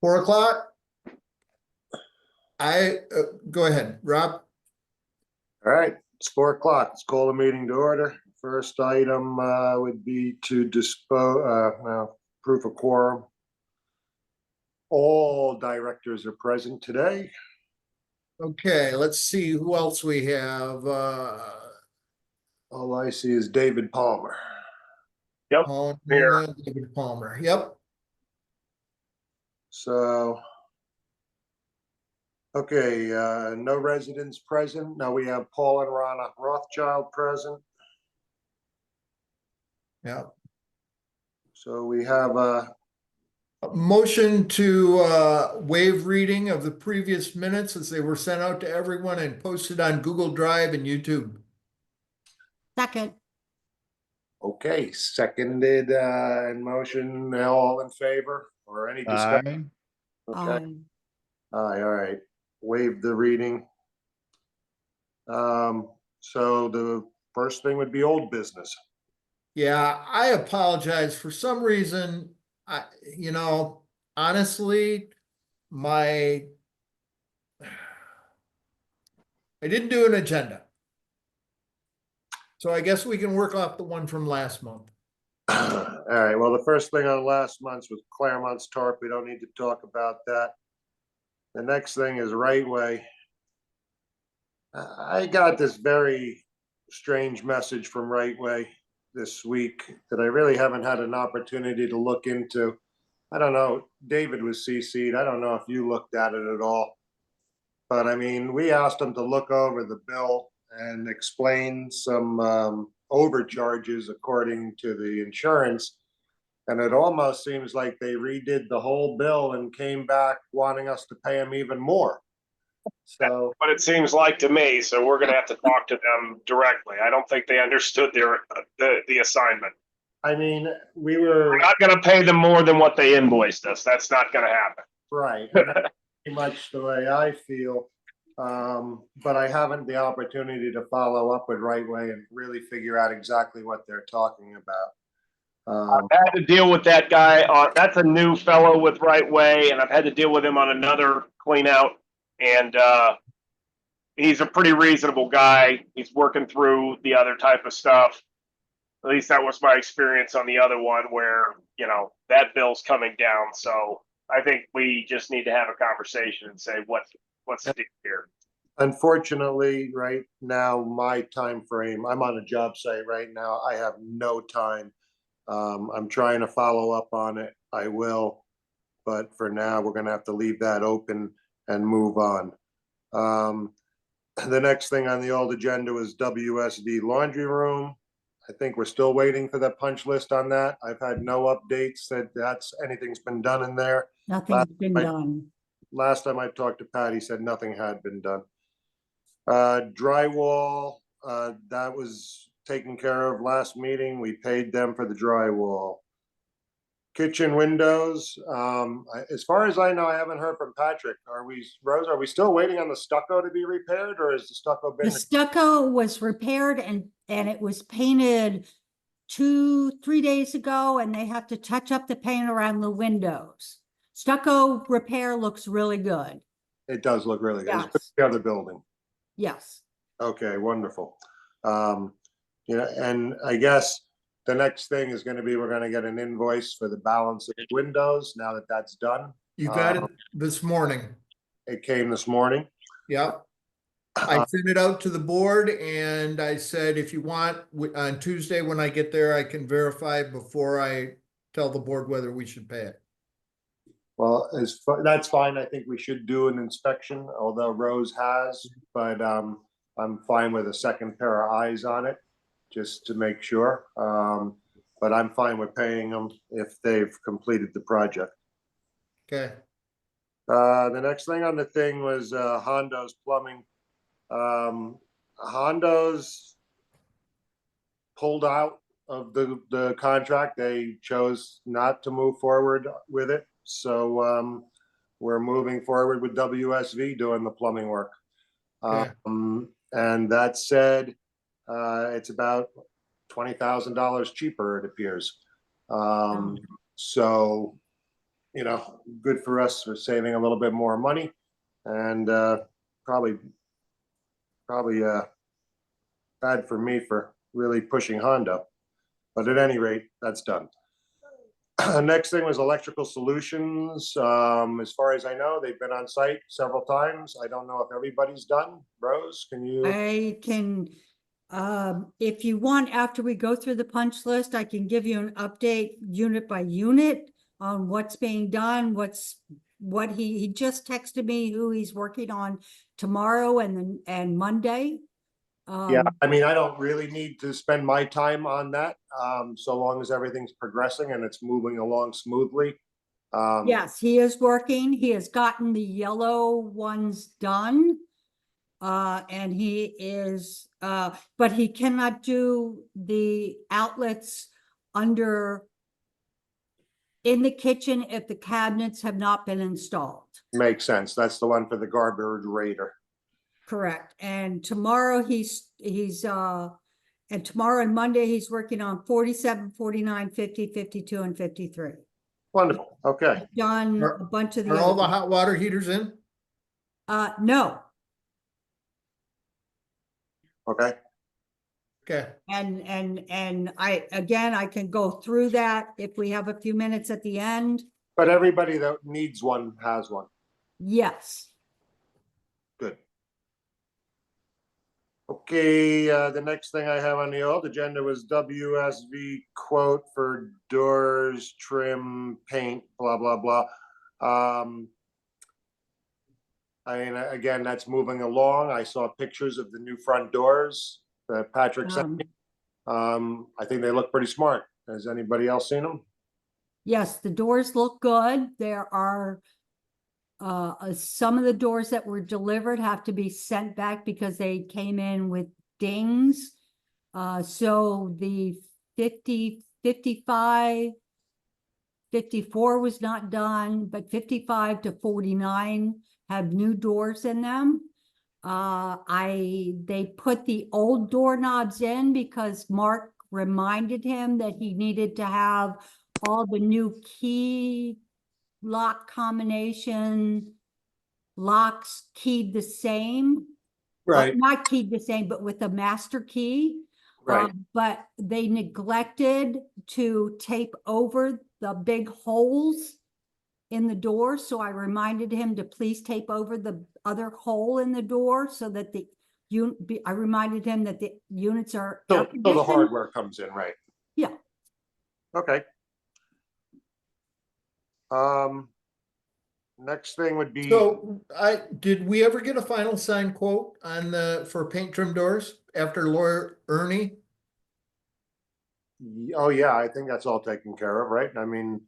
4 o'clock? Go ahead, Rob. All right, it's 4 o'clock. Let's call the meeting to order. First item would be to proof of quorum. All directors are present today. Okay, let's see who else we have. All I see is David Palmer. Yep. Here. David Palmer. Yep. So, okay, no residents present. Now we have Paul and Ronna Rothschild present. Yep. So we have A motion to waive reading of the previous minutes as they were sent out to everyone and posted on Google Drive and YouTube. Second. okay, seconded in motion. All in favor or any discussion? Okay. Aye, all right. Waive the reading. So the first thing would be old business. Yeah, I apologize. For some reason, honestly, I didn't do an agenda. So I guess we can work off the one from last month. All right, well, the first thing on last month's was Claremont's tarp. We don't need to talk about that. The next thing is Right Way. I got this very strange message from Right Way this week that I really haven't had an opportunity to look into. I don't know, David was CC'd. I don't know if you looked at it at all. But I mean, we asked him to look over the bill and explain some overcharges according to the insurance. And it almost seems like they redid the whole bill and came back wanting us to pay them even more. So, What it seems like to me, so we're gonna have to talk to them directly. I don't think they understood the assignment. I mean, We're not gonna pay them more than what they invoiced us. That's not gonna happen. right. And that's pretty much the way I feel. But I haven't the opportunity to follow up with Right Way and really figure out exactly what they're talking about. I've had to deal with that guy. That's a new fellow with Right Way, and I've had to deal with him on another clean out. And he's a pretty reasonable guy. He's working through the other type of stuff. At least that was my experience on the other one where, that bill's coming down. So I think we just need to have a conversation and say, what's the deal here? Unfortunately, right now, my time frame, I'm on a job site right now. I have no time. I'm trying to follow up on it. I will. But for now, we're going to have to leave that open and move on. The next thing on the old agenda was WSD laundry room. I think we're still waiting for the punch list on that. I've had no updates that anything's been done in there. Nothing's been done. Last time I talked to Pat, he said nothing had been done. Drywall, that was taken care of last meeting. We paid them for the drywall. Kitchen windows, as far as I know, I haven't heard from Patrick. Rose, are we still waiting on the stucco to be repaired, or is the stucco been? The stucco was repaired and it was painted 2-3 days ago, and they have to touch up the paint around the windows. Stucco repair looks really good. It does look really good. Yes. It's the other building. Yes. Okay, wonderful. And I guess the next thing is going to be, we're going to get an invoice for the balance of the windows now that that's done. You got it this morning. It came this morning. Yep. I sent it out to the board and I said, if you want, on Tuesday when I get there, I can verify before I tell the board whether we should pay it. Well, that's fine. I think we should do an inspection, although Rose has, but I'm fine with a second pair of eyes on it, just to make sure. But I'm fine with paying them if they've completed the project. Okay. The next thing on the thing was Hondo's plumbing. Hondo's pulled out of the contract. They chose not to move forward with it. So we're moving forward with WSV doing the plumbing work. Okay. And that said, it's about $20,000 cheaper, it appears. So, you know, good for us for saving a little bit more money, and probably bad for me for really pushing Honda. But at any rate, that's done. Next thing was electrical solutions. As far as I know, they've been on site several times. I don't know if everybody's done. Rose, can you? I can, if you want, after we go through the punch list, I can give you an update unit by unit on what's being done, what he just texted me who he's working on tomorrow and Monday. Yeah, I mean, I don't really need to spend my time on that, so long as everything's progressing and it's moving along smoothly. Yes, he is working. He has gotten the yellow ones done. And he is, but he cannot do the outlets under in the kitchen if the cabinets have not been installed. Makes sense. That's the one for the garbage raider. Correct. And tomorrow and tomorrow and Monday, he's working on 47, 49, 50, 52, and 53. Wonderful. Okay. Done a bunch of the Are all the other, hot water heaters in? no. Okay. Okay, And I can go through that if we have a few minutes at the end. But everybody that needs one has one. Yes. Good. Okay, the next thing I have on the old agenda was WSV quote for doors, trim, paint, blah, blah, blah. I mean, again, that's moving along. I saw pictures of the new front doors that Patrick sent me. I think they look pretty smart. Has anybody else seen them? Yes, the doors look good. There are some of the doors that were delivered have to be sent back because they came in with dings. So the 50, 55, 54 was not done, but 55 to 49 have new doors in them. They put the old doorknobs in because Mark reminded him that he needed to have all the new key lock combination locks keyed the same. Right, Not keyed the same, but with a master key. right. But they neglected to tape over the big holes in the door. So I reminded him to please tape over the other hole in the door so that I reminded him that the units are air So the conditioned. hardware comes in, right? Yeah. Okay. Next thing would be, so did we ever get a final signed quote on for paint trim doors after Laura Ernie? oh yeah, I think that's all taken care of, right? I mean,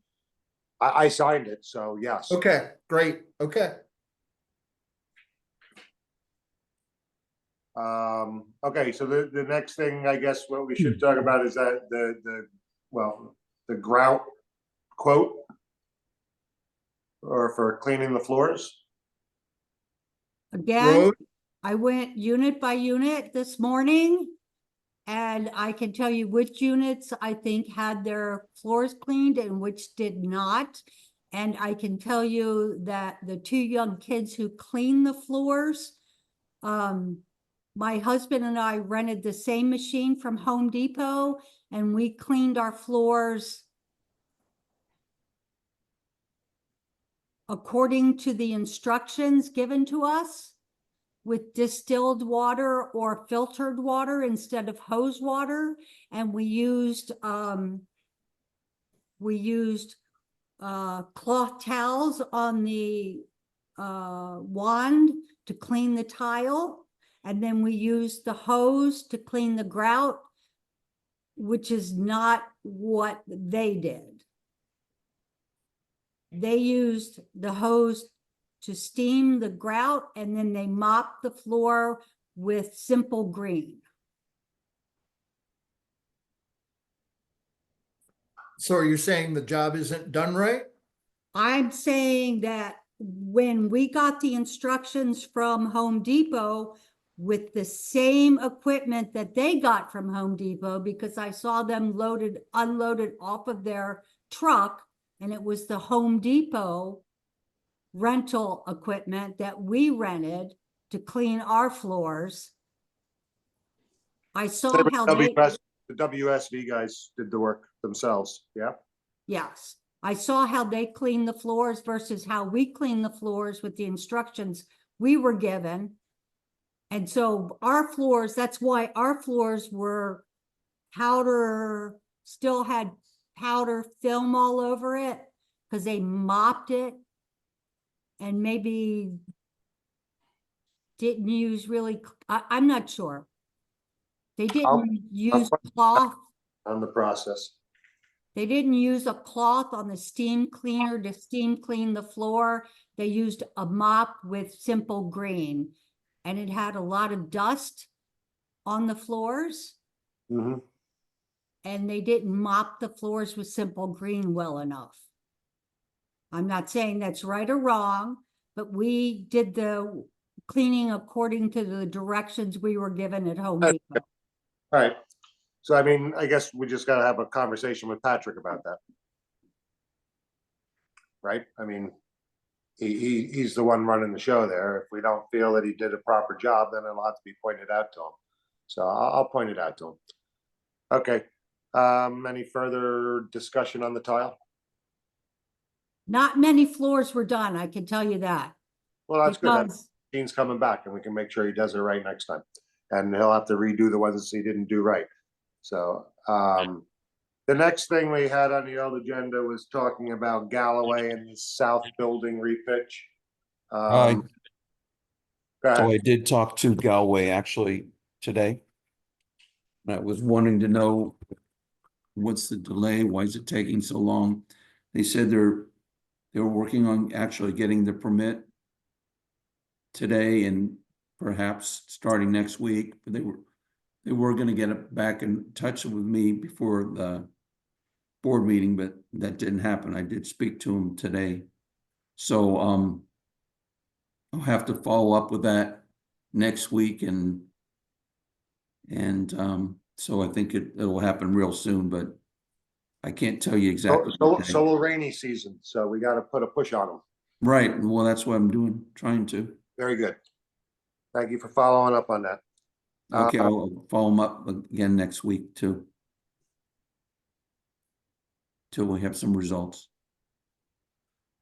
I signed it, so yes. Okay, great, okay. Okay, so the next thing, I guess what we should talk about is that the grout quote or for cleaning the floors. Again, Road, I went unit by unit this morning. And I can tell you which units I think had their floors cleaned and which did not. And I can tell you that the two young kids who clean the floors, my husband and I rented the same machine from Home Depot and we cleaned our floors according to the instructions given to us, with distilled water or filtered water instead of hose water. And we used cloth towels on the wand to clean the tile. And then we used the hose to clean the grout, which is not what they did. They used the hose to steam the grout, and then they mopped the floor with simple green. so are you saying the job isn't done right? I'm saying that when we got the instructions from Home Depot with the same equipment that they got from Home Depot, because I saw them unloaded off of their truck, and it was the Home Depot rental equipment that we rented to clean our floors. I saw how they, The WSV guys did the work themselves, yeah? yes, I saw how they clean the floors versus how we clean the floors with the instructions we were given. And so our floors, that's why our floors were powder, still had powder film all over it, because they mopped it and maybe didn't use really, I'm not sure. They didn't use cloth. On the process. They didn't use a cloth on the steam cleaner to steam clean the floor. They used a mop with Simple Green, and it had a lot of dust on the floors, Mm-hmm. and they didn't mop the floors with Simple Green well enough. I'm not saying that's right or wrong, but we did the cleaning according to the directions we were given at Home Depot. All right. So, I mean, I guess we just gotta have a conversation with Patrick about that. Right? I mean, he's the one running the show there. If we don't feel that he did a proper job, then it'll have to be pointed out to him. So I'll point it out to him. Okay. Any further discussion on the tile? Not many floors were done, I can tell you that. Well, that's good. Because Dean's coming back and we can make sure he does it right next time. And he'll have to redo the ones he didn't do right. So, the next thing we had on the old agenda was talking about Galloway and the south building repitch. Go So ahead. I did talk to Galway actually today. I was wanting to know what's the delay? Why is it taking so long? They said they were working on actually getting the permit today and perhaps starting next week, but they were going to get it back in touch with me before the board meeting, but that didn't happen. I did speak to him today. So I'll have to follow up with that next week and so I think it'll happen real soon, but I can't tell you exactly. So will rainy season, so we got to put a push on them. Right, well, that's what I'm doing, trying to. Very good. Thank you for following up on that. Okay, I'll follow them up again next week too. Till we have some results.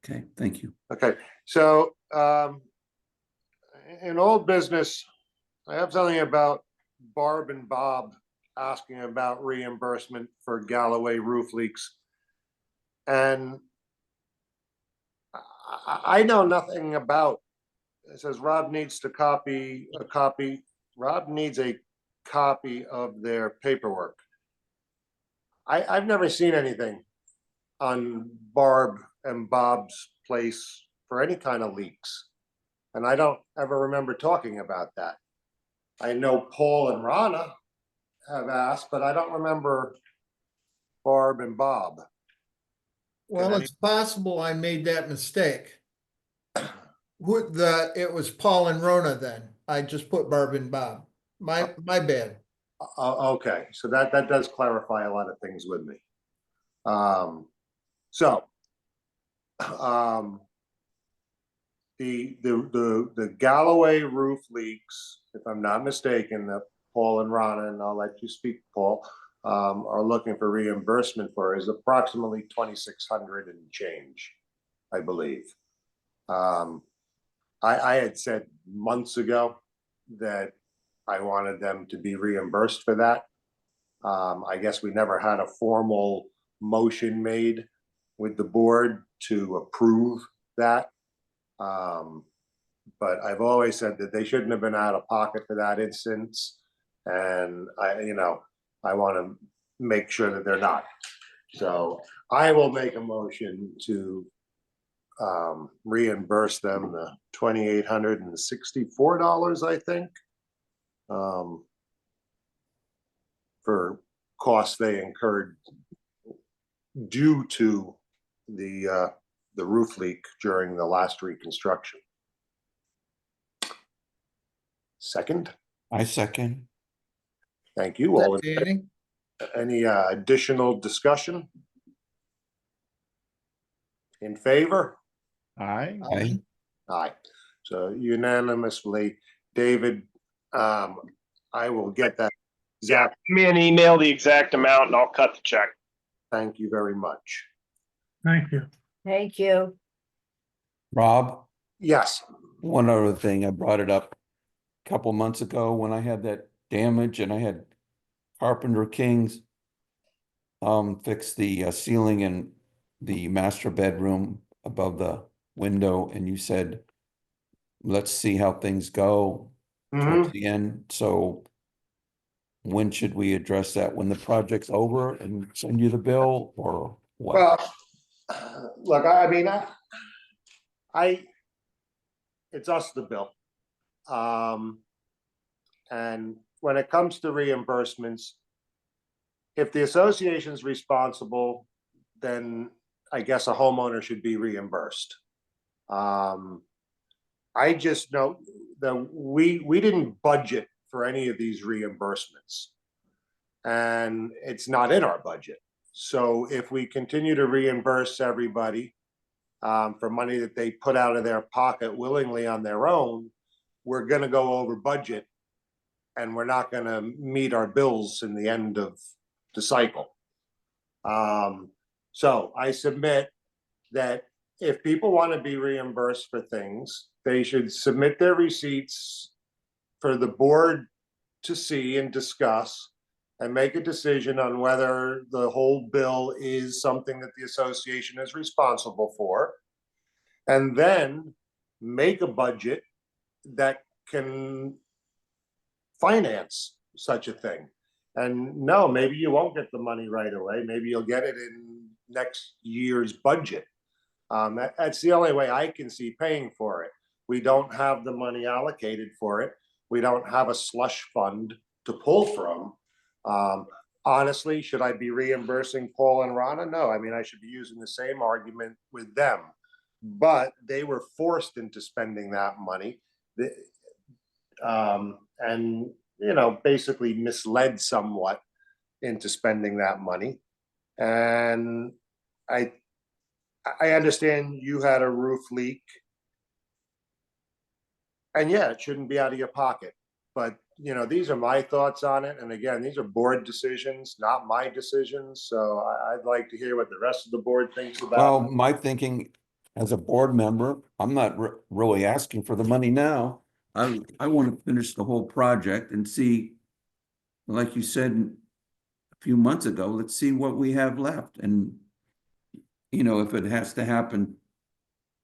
Okay, thank you. Okay, so in old business, I have something about Barb and Bob asking about reimbursement for Galloway roof leaks. And I know nothing about, it says Rob needs to Rob needs a copy of their paperwork. I've never seen anything on Barb and Bob's place for any kind of leaks. And I don't ever remember talking about that. I know Paul and Rana have asked, but I don't remember Barb and Bob. Well, it's possible I made that mistake. It was Paul and Rona then. I just put Barb and Bob. My bad. Okay, so that does clarify a lot of things with me. The Galloway roof leaks, if I'm not mistaken, that Paul and Rana, and I'll let you speak, Paul, are looking for reimbursement for is approximately 2,600 and change, I believe. I had said months ago that I wanted them to be reimbursed for that. I guess we never had a formal motion made with the board to approve that. But I've always said that they shouldn't have been out of pocket for that instance. And I want to make sure that they're not. So I will make a motion to reimburse them the $2,864, I think, for costs they incurred due to the roof leak during the last reconstruction. Second? I second. Thank you. All in, That's Danny. any additional discussion? In favor? Aye. Aye. Aye. So unanimously, David, I will get that Yeah, exact. give me an email, the exact amount, and I'll cut the check. Thank you very much. Thank you. Thank you. Rob, Yes, one other thing, I brought it up a couple months ago when I had that damage and I had Carpenter Kings fix the ceiling in the master bedroom above the window, and you said, let's see how things go towards Mhm. the end. So when should we address that? When the project's over and send you the bill, or what? Well, look, I mean, it's us the bill. And when it comes to reimbursements, if the association's responsible, then I guess a homeowner should be reimbursed. I just know that we didn't budget for any of these reimbursements. And it's not in our budget. So if we continue to reimburse everybody for money that they put out of their pocket willingly on their own, we're gonna go over budget and we're not gonna meet our bills in the end of the cycle. So I submit that if people want to be reimbursed for things, they should submit their receipts for the board to see and discuss and make a decision on whether the whole bill is something that the association is responsible for. And then make a budget that can finance such a thing. And no, maybe you won't get the money right away. Maybe you'll get it in next year's budget. That's the only way I can see paying for it. We don't have the money allocated for it. We don't have a slush fund to pull from. Honestly, should I be reimbursing Paul and Rana? No, I mean, I should be using the same argument with them. But they were forced into spending that money. And you know, basically misled somewhat into spending that money. And I understand you had a roof leak. And yeah, it shouldn't be out of your pocket. But you know, these are my thoughts on it. And again, these are board decisions, not my decisions. So I'd like to hear what the rest of the board thinks about Well, it. my thinking as a board member, I'm not really asking for the money now. I want to finish the whole project and see, like you said a few months ago, let's see what we have left. And, you know, if it has to happen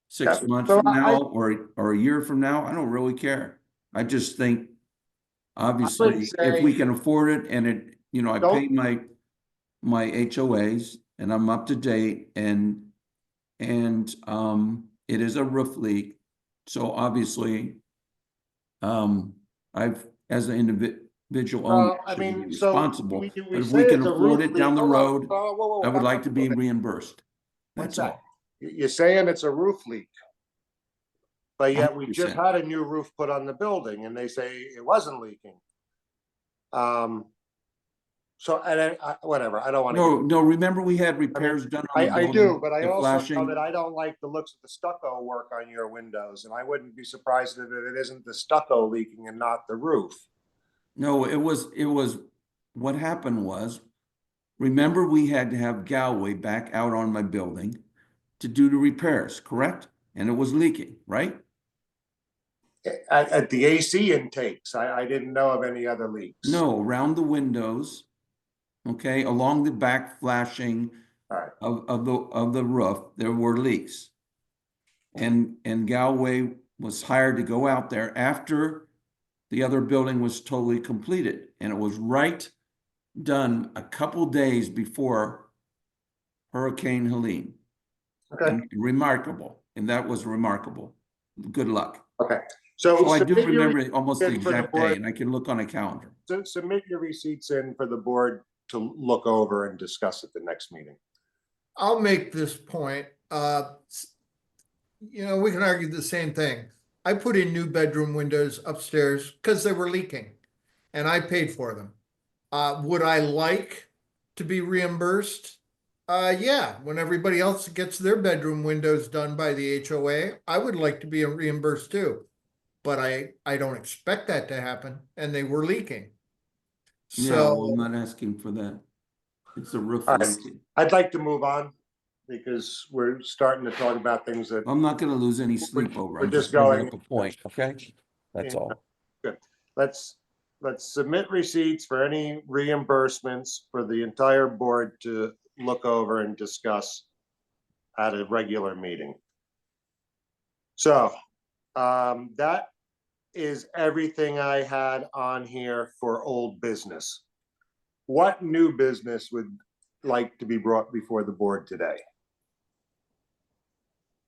6 Yeah, months so from now or a year from now, I don't really care. I just think, obviously, if we say- can afford it and it, you know, I Don't- pay my HOAs and I'm up to date and it is a roof leak. So obviously, I've, as an individual owner, I should be mean, so responsible. we But if say we can it's a afford roof it down leak. the Hold on. road, Whoa, whoa, I would like to be back up. reimbursed. One That's sec. all. You're saying it's a roof leak. But yet we just 100%. had a new roof put on the building and they say it wasn't leaking. So, and whatever, I don't want to. No, remember we had repairs done on the I building, do, but I the also know flashing. that I don't like the looks of the stucco work on your windows, and I wouldn't be surprised if it isn't the stucco leaking and not the roof. No, it was, what happened was, remember we had to have Galway back out on my building to do the repairs, correct? And it was leaking, right? At the AC intakes, I didn't know of any other leaks. No, around the windows, okay, along the back flashing All right. of the roof, there were leaks. And Galway was hired to go out there after the other building was totally completed. And it was done a couple days before Hurricane Helene. Okay, And remarkable, and that was remarkable. Good luck. okay. So I do submit your remember it almost the receipts in for the exact day, board. and I can look on a calendar. So submit your receipts in for the board to look over and discuss at the next meeting. I'll make this point. You know, we can argue the same thing. I put in new bedroom windows upstairs because they were leaking and I paid for them. Would I like to be reimbursed? Yeah, when everybody else gets their bedroom windows done by the HOA, I would like to be reimbursed too. But I don't expect that to happen, and they were leaking. Yeah, well, I'm So, not asking for that. It's the roof All right. leaking. I'd like to move on because we're starting to talk about things that, I'm not gonna lose any sleep over. we're I'm just just bringing going- up a point, okay? That's Yeah. all. good. Let's submit receipts for any reimbursements for the entire board to look over and discuss at a regular meeting. So, that is everything I had on here for old business. What new business would like to be brought before the board today?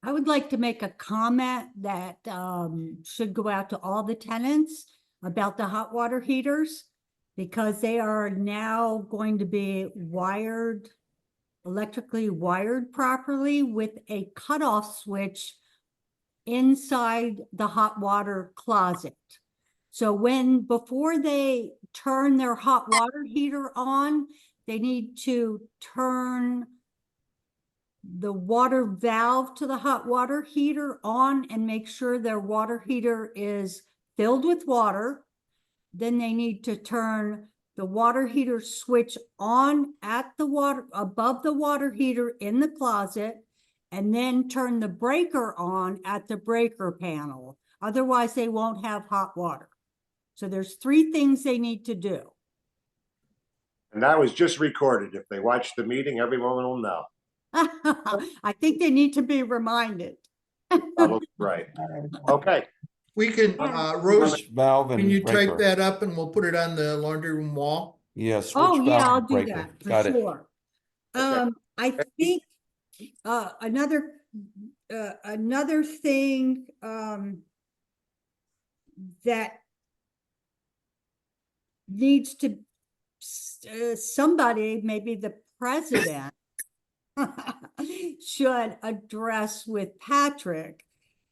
I would like to make a comment that should go out to all the tenants about the hot water heaters, because they are now going to be wired, electrically wired properly with a cutoff switch inside the hot water closet. So before they turn their hot water heater on, they need to turn the water valve to the hot water heater on and make sure their water heater is filled with water. Then they need to turn the water heater switch on at the water, above the water heater in the closet, and then turn the breaker on at the breaker panel. Otherwise, they won't have hot water. So there's 3 things they need to do. And that was just recorded. If they watch the meeting, everyone will know. I think they need to be reminded. Probably right. Okay, we can, Yeah. Rose, Switch valve can you and type breaker. that up and we'll put it on the laundry room wall? Yeah, switch Oh, valve yeah, I'll and do breaker. that for Got it. sure. Okay. I think, another thing, that needs to, somebody, maybe the president, should address with Patrick,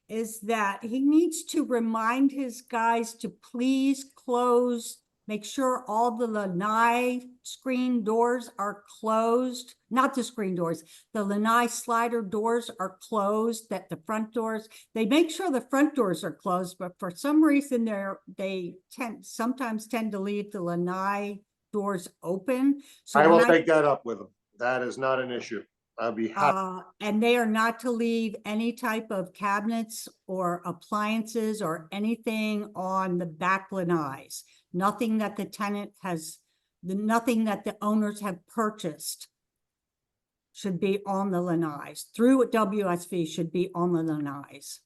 is that he needs to remind his guys to please make sure all the lanai screen doors are closed, not the screen doors, the lanai slider doors are closed, that the front doors, they make sure the front doors are closed, but for some reason they sometimes tend to leave the lanai doors open. So I will when take that up with them. That is not an issue. I'll be happy. and they are not to leave any type of cabinets or appliances or anything on the back lanais. Nothing that the tenant nothing that the owners have purchased should be on the lanais. Through WSV should be on the lanais.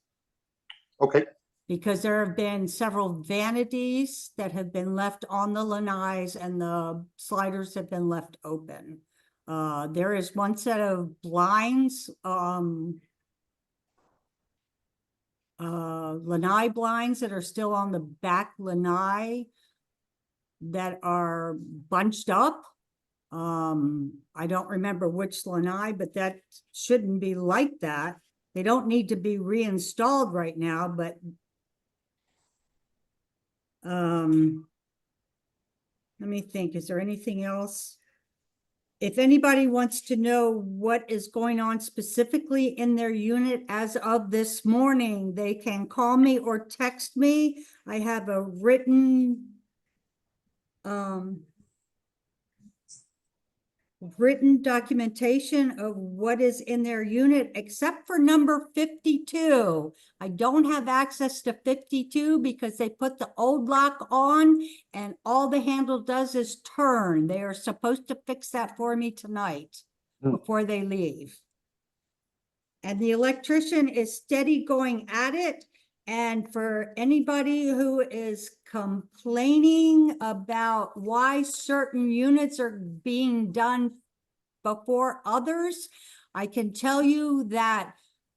Okay, Because there have been several vanities that have been left on the lanais and the sliders have been left open. There is one set of blinds, lanai blinds that are still on the back lanai that are bunched up. I don't remember which lanai, but that shouldn't be like that. They don't need to be reinstalled right now, but let me think, is there anything else? If anybody wants to know what is going on specifically in their unit as of this morning, they can call me or text me. I have a written documentation of what is in their unit, except for number 52. I don't have access to 52 because they put the old lock on and all the handle does is turn. They are supposed to fix that for me tonight before they leave. And the electrician is steady going at it. And for anybody who is complaining about why certain units are being done before others, I can tell you that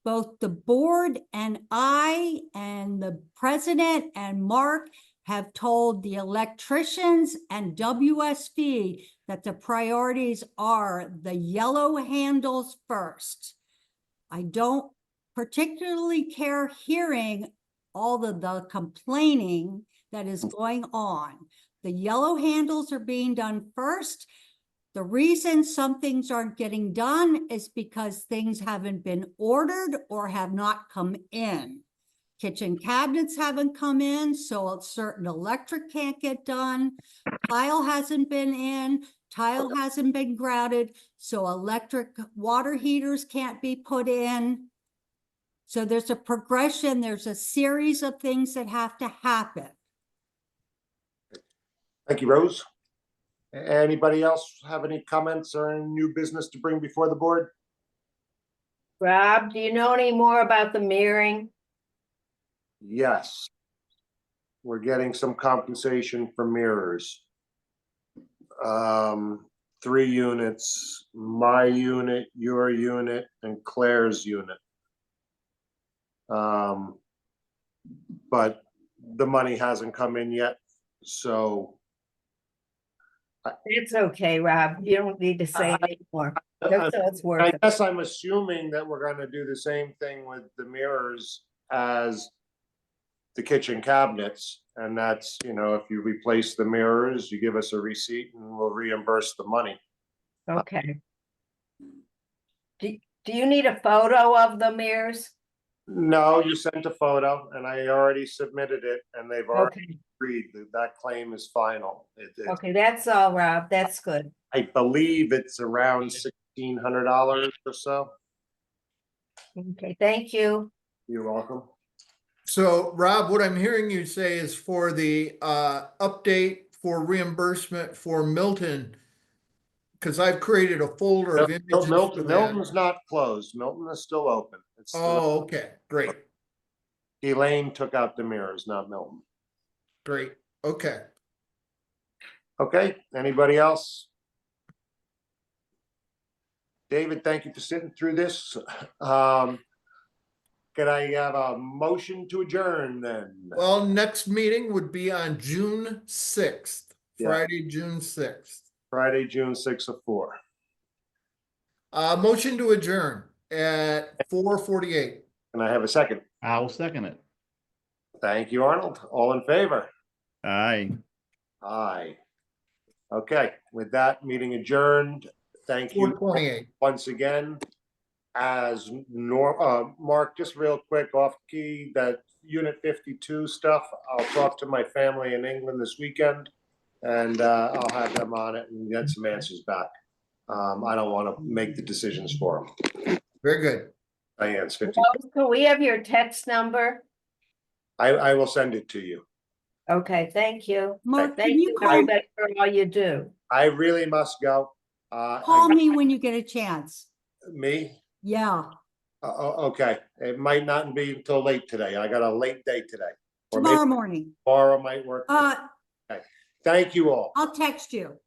both the board and I and the president and Mark have told the electricians and WSV that the priorities are the yellow handles first. I don't particularly care hearing all the complaining that is going on. The yellow handles are being done first. The reason some things aren't getting done is because things haven't been ordered or have not come in. Kitchen cabinets haven't come in, so a certain electric can't get done. Tile hasn't been in, tile hasn't been grouted, so electric water heaters can't be put in. So there's a progression, there's a series of things that have to happen. Thank you, Rose. Anybody else have any comments or any new business to bring before the board? Rob, do you know any more about the mirroring? Yes. We're getting some compensation for mirrors. 3 units, my unit, your unit, and Claire's unit. But the money hasn't come in yet, so. It's okay, Rob. You don't need to say anymore. That's all it's worth. I guess I'm assuming that we're gonna do the same thing with the mirrors as the kitchen cabinets. And that's, you know, if you replace the mirrors, you give us a receipt and we'll reimburse the money. Okay. Do you need a photo of the mirrors? No, you sent a photo and I already submitted it and they've already Okay, agreed that that claim is final. okay, that's all, Rob. That's good. I believe it's around $1,600 or so. Okay, thank you. You're welcome. So Rob, what I'm hearing you say is for the update for reimbursement for Milton, because I've created a folder of images for that. Milton's not closed. Milton is still open. It's still, Oh, okay, great, Elaine took out the mirrors, not Milton. great, okay. Okay, anybody else? David, thank you for sitting through this. Could I have a motion to adjourn then? Well, next meeting would be on June 6th, Yeah. Friday, June 6th. Friday, June 6th at 4. Motion to adjourn at 4:48. Can I have a second? I'll second it. Thank you, Arnold. All in favor? Aye. Aye. Okay, with that, meeting adjourned. Thank you 4:28. once again. As Mark, just real quick off key, that Unit 52 stuff, I'll talk to my family in England this weekend and I'll have them on it and get some answers back. I don't want to make the decisions for them. Very good. Diane's 50. Can we have your text number? I will send it to you. Okay, thank you. Mark, Thank can you you, call, everybody, for all you do. I really must go. call me when you get a chance? Me? Yeah, Okay, it might not be until late today. I got a late day today. Or maybe tomorrow morning. tomorrow might work. Thank you all. I'll text you.